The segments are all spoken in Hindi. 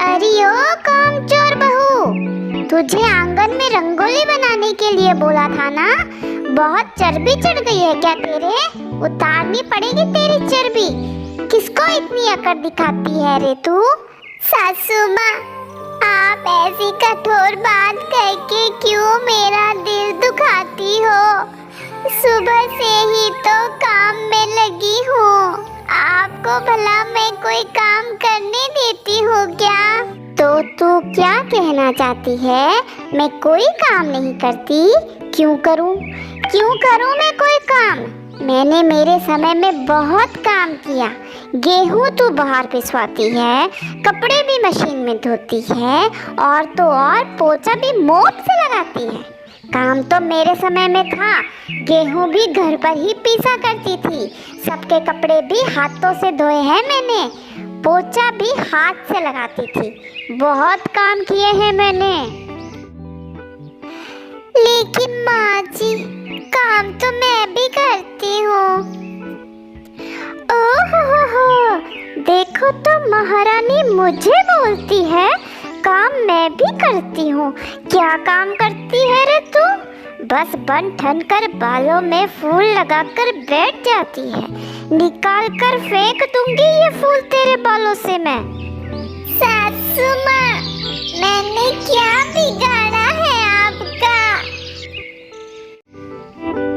अरे ओ कामचोर बहू, तुझे आंगन में रंगोली बनाने के लिए बोला था ना। बहुत चर्बी चढ़ गई है क्या तेरे? उतारनी पड़ेगी तेरी चर्बी। किसको इतनी अकड़ दिखाती है रे तू? सासू माँ, आप ऐसी कठोर बात कह के क्यों मेरा दिल दुखाती हो? सुबह से ही तो काम में लगी हूँ। आपको भला मैं कोई काम करने देती हूँ क्या? तो तू क्या कहना चाहती है? मैं कोई काम नहीं करती? क्यों करूँ मैं कोई काम? मैंने मेरे समय में बहुत काम किया। गेहूं तू बाहर पिसवाती है, कपड़े भी मशीन में धोती है, और तो और पोछा भी मोप से लगाती है। काम तो मेरे समय में था, गेहूं भी घर पर ही पीसा करती थी, सबके कपड़े भी हाथों से धोए हैं मैंने, पोछा भी हाथ से लगाती थी। बहुत काम किए हैं मैंने। लेकिन माँ जी, काम तो मैं भी करती हूँ। ओहो, देखो तो महारानी मुझे बोलती है काम मैं भी करती हूँ। क्या काम करती है रे तू? बस बन ठन कर बालों में फूल लगाकर बैठ जाती है। निकाल कर फेंक दूंगी ये फूल तेरे बालों से मैं। सासू माँ, मैंने क्या बिगाड़ा है आपका?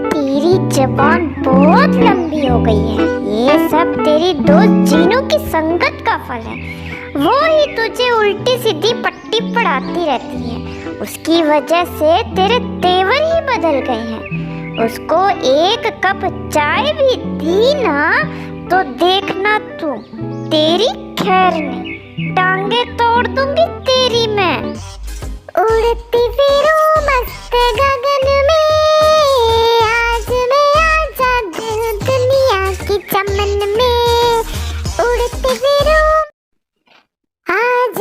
तेरी जबान बहुत लंबी हो गई है। ये सब तेरी दोस्त जीनू की संगत का फल है। वो ही तुझे उल्टी सीधी पट्टी पढ़ाती रहती है। उसकी वजह से तेरे तेवर ही बदल गए हैं। उसको एक कप चाय भी दी ना तो देखना तू, तेरी खैर नहीं, टांगे तोड़ दूंगी तेरी मैं। उड़ती फिरूं मस्त गगन में, आज मैं आजाद हूँ दुनिया की चमन में। उड़ती फिरूं आज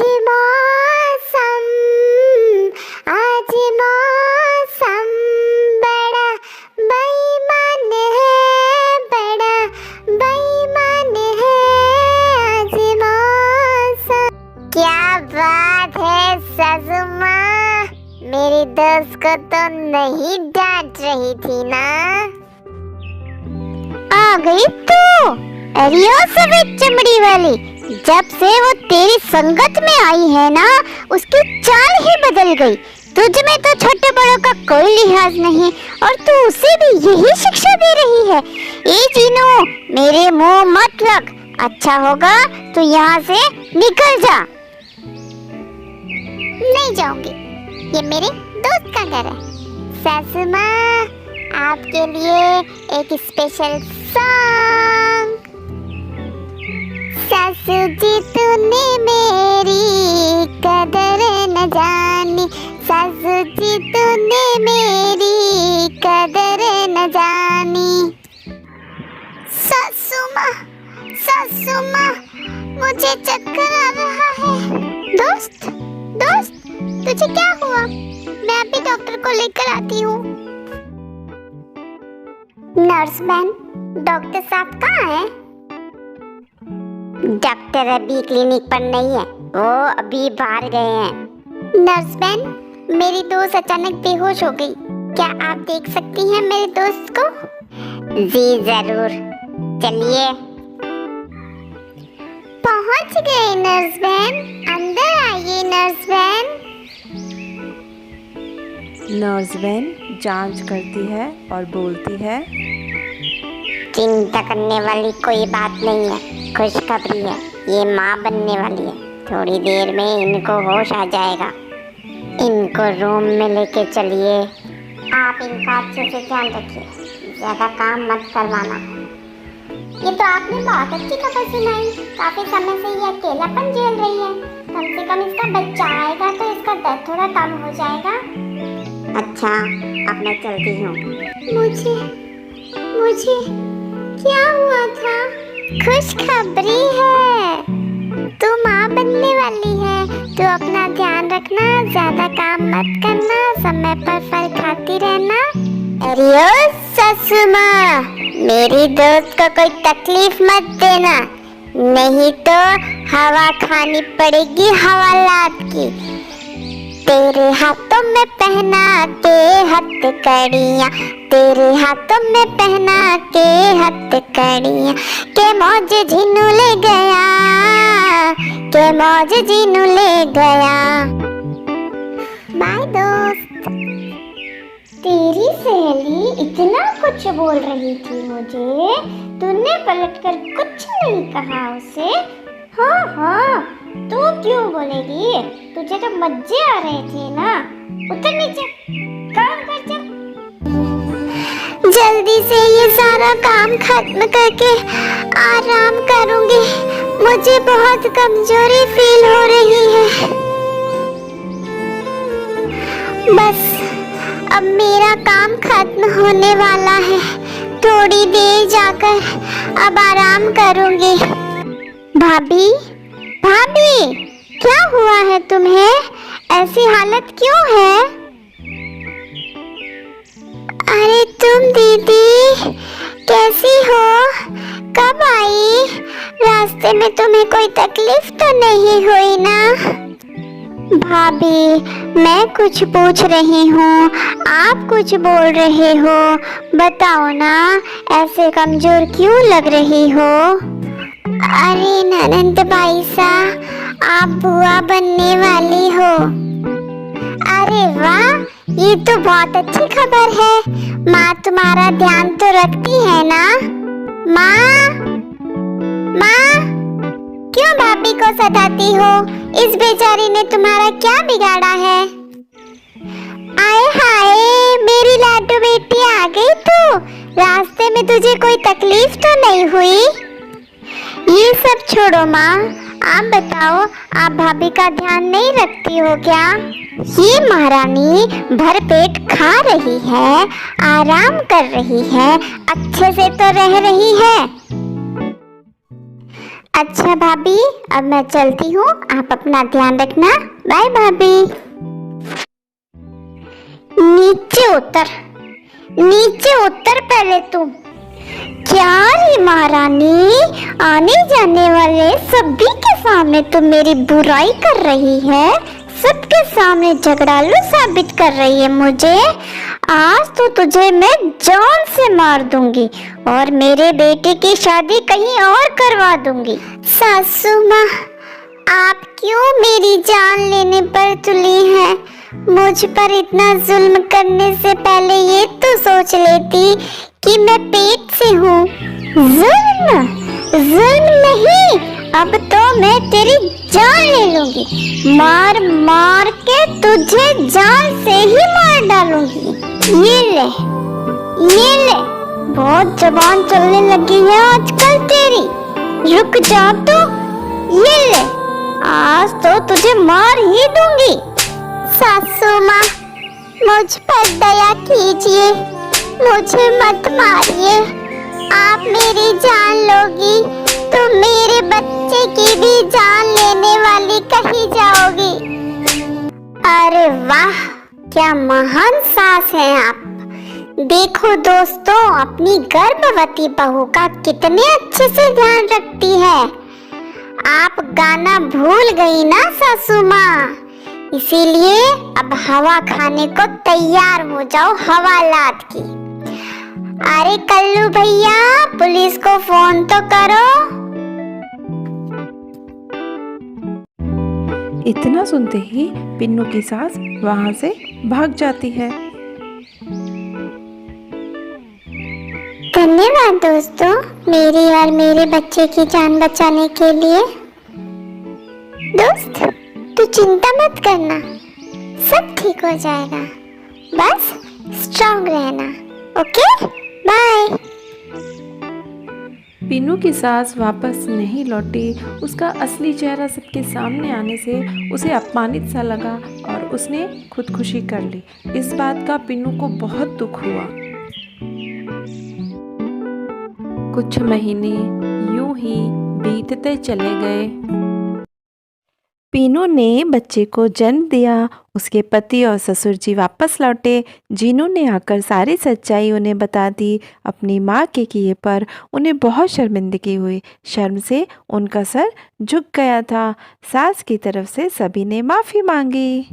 मौसम बड़ा बेईमान है, बड़ा बेईमान है आज मौसम। क्या बात है सासू माँ, मेरी दोस्त को तो नहीं डांट रही थी ना? आ गई तू? अरे ओ सफेद चमड़ी वाली, जब से वो तेरी संगत में आई है ना, उसकी चाल ही बदल गई। तुझ में तो छोटे बड़ों का कोई लिहाज नहीं, और तू उसे भी यही शिक्षा दे रही है। ए जीनू, मेरे मुंह मत लग, अच्छा होगा तू यहाँ से निकल जा। नहीं जाऊंगी, ये मेरे दोस्त का घर है। सासू माँ, आपके लिए एक स्पेशल सॉन्ग। सासू जी तूने मेरी कदर न जानी, सासू जी तूने मेरी कदर न जानी। सासू माँ, मुझे चक्कर आ रहा है। दोस्त, तुझे क्या हुआ? मैं अभी डॉक्टर को लेकर आती हूँ। नर्स मैन, डॉक्टर साहब कहाँ है? डॉक्टर अभी क्लिनिक पर नहीं है, वो अभी बाहर गए हैं। नर्स मैन, मेरी दोस्त अचानक बेहोश हो गई, क्या आप देख सकती हैं मेरे दोस्त को? जी जरूर, चलिए। पहुंच गए नर्स मैन, अंदर आइए नर्स मैन। नर्स मैन जांच करती है और बोलती है, चिंता करने वाली कोई बात नहीं है, खुशखबरी है, ये माँ बनने वाली है। थोड़ी देर में इनको होश आ जाएगा। इनको रूम में लेके चलिए। आप इनका अच्छे से ध्यान रखिए, ज़्यादा काम मत करवाना। ये तो आपने बहुत अच्छी खबर सुनाई। काफ़ी समय से ये अकेलापन झेल रही है, कम से कम इसका बच्चा आएगा तो इसका दर्द थोड़ा कम हो जाएगा। अच्छा, अब मैं चलती हूँ। मुझे क्या हुआ था? खुशखबरी है, तू माँ बनने वाली है। तू अपना ध्यान रखना, ज्यादा काम मत करना, समय पर फल खाती रहना। अरे ओ सासू माँ, मेरी दोस्त को कोई तकलीफ मत देना। नहीं तो हवा खानी पड़ेगी हवालात की। तेरे हाथों में पहना के हथकड़ियाँ, तेरे हाथों में पहना के हथकड़ियाँ, के मौज झीनू ले गया, के मौज झीनू ले गया। बाय दोस्त। तेरी सहेली इतना कुछ बोल रही थी मुझे, तूने पलटकर कुछ नहीं कहा उसे। हाँ हाँ, तू क्यों बोलेगी? तुझे तो मजे आ रहे थे ना। उतर नीचे, काम कर चल। जल्दी से ये सारा काम खत्म करके आराम करूंगी। मुझे बहुत कमजोरी फील हो रही है। बस अब मेरा काम खत्म होने वाला है। थोड़ी देर जाकर अब आराम करूंगी। भाभी, भाभी, क्या हुआ है तुम्हें? ऐसी हालत क्यों है? अरे तुम दीदी कैसी हो? कब आई? रास्ते में तुम्हें कोई तकलीफ तो नहीं हुई ना? भाभी, मैं कुछ पूछ रही हूँ, आप कुछ बोल रहे हो। बताओ ना, ऐसे कमजोर क्यों लग रही हो? अरे ननंद बाईसा, आप बुआ बनने वाली हो। अरे वाह, ये तो बहुत अच्छी खबर है। माँ तुम्हारा ध्यान तो रखती है ना? माँ, माँ, क्यों भाभी को सताती हो? इस बेचारी ने तुम्हारा क्या बिगाड़ा है? आए हाय, मेरी लाडू बेटी आ गई तू। रास्ते में तुझे कोई तकलीफ तो नहीं हुई? ये सब छोड़ो माँ, आप बताओ, आप भाभी का ध्यान नहीं रखती हो क्या? ये महारानी भर पेट खा रही है, आराम कर रही है, अच्छे से तो रह रही है। अच्छा भाभी, अब मैं चलती हूँ, आप अपना ध्यान रखना। बाय भाभी। नीचे उतर, नीचे उतर पहले तू। क्या रे महारानी, आने जाने वाले सभी के सामने तू मेरी बुराई कर रही है, सबके सामने झगड़ालू साबित कर रही है मुझे। आज तो तुझे मैं जान से मार दूंगी और मेरे बेटे की शादी कहीं और करवा दूंगी। सासू माँ, आप क्यों मेरी जान लेने पर तुली हैं? मुझ पर इतना जुल्म करने से पहले ये तो सोच लेती कि मैं पेट से हूँ। जुल्म, जुल्म नहीं, अब तो मैं तेरी जान ले लूंगी। मार मार के तुझे जान से ही मार डालूंगी। ये ले, ये ले। बहुत जबान चलने लगी है आजकल तेरी। रुक जा तो, ये ले। आज तो तुझे मार ही दूंगी। सासू माँ, मुझ पर दया कीजिए, मुझे मत मारिए। आप मेरी जान लोगी तो मेरे बच्चे की भी जान लेने वाली कही जाओगी। अरे वाह, क्या महान सास हैं आप। देखो दोस्तों, अपनी गर्भवती बहू का कितने अच्छे से ध्यान रखती है। आप गाना भूल गई ना सासू माँ, इसीलिए अब हवा खाने को तैयार हो जाओ हवालात की। अरे कल्लू भैया, पुलिस को फोन तो करो। इतना सुनते ही पिन्नू की सास वहां से भाग जाती है। धन्यवाद दोस्तों, मेरी और मेरे बच्चे की जान बचाने के लिए। दोस्त, तू चिंता मत करना, सब ठीक हो जाएगा। बस स्ट्रांग रहना। Okay, bye. पिन्नू की सास वापस नहीं लौटी। उसका असली चेहरा सबके सामने आने से उसे अपमानित सा लगा और उसने खुदकुशी कर ली। इस बात का पिन्नू को बहुत दुख हुआ। कुछ महीने यूं ही बीतते चले गए। पीनू ने बच्चे को जन्म दिया। उसके पति और ससुर जी वापस लौटे। जीनू ने आकर सारी सच्चाई उन्हें बता दी। अपनी माँ के किए पर उन्हें बहुत शर्मिंदगी हुई। शर्म से उनका सर झुक गया था। सास की तरफ से सभी ने माफ़ी मांगी।